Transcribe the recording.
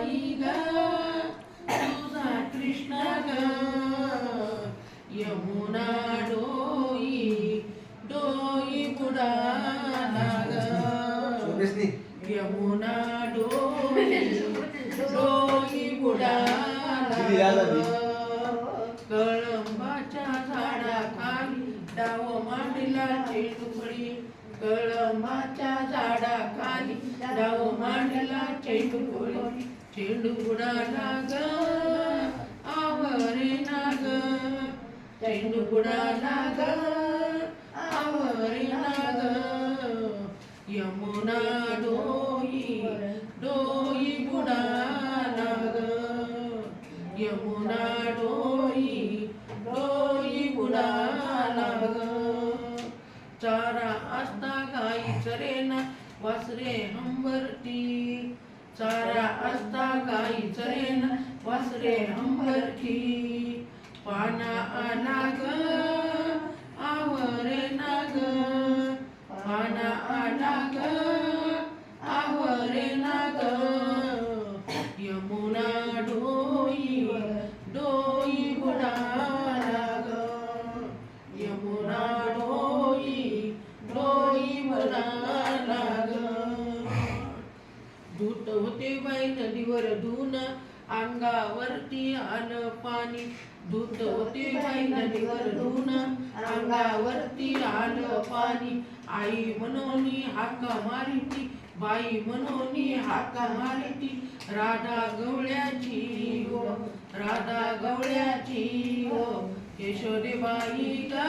बाई ग तुझा कृष्ण ग यमुना डोई डोई बुडाला ग यमुना डोई डोई बुडाला कळंबाच्या झाडाखाली डाव मांडला चेंडूफळी कळंबाच्या झाडाखाली डाव मांडला चेंडूफळी चेंडू बुडाला ग आवरे ना ग चेंडू बुडाला ग आवरे ना ग यमुना डोई डोई बुडाला ग यमुना डोई डोई बुडाला ग चारा असता गाई चरेना वासरे हंबरती चारा असता गाई चरेना वासरे हंबरती पाना आला ग आवरे ना ग पाना आला ग आवरे ना ग यमुना डोई डोई बुडाला ग यमुना डोई डोई बुडाला ग धूत होते बाई नदीवर धुन अंगावरती आलं पाणी धूत होते बाई नदीवर धुन अंगावरती आलं पाणी आई मनोनी हाका मारिती बाई मनोनी हाका मारिती राधा गवळ्याची हो राधा गवळ्याची हो यशोदे बाई ग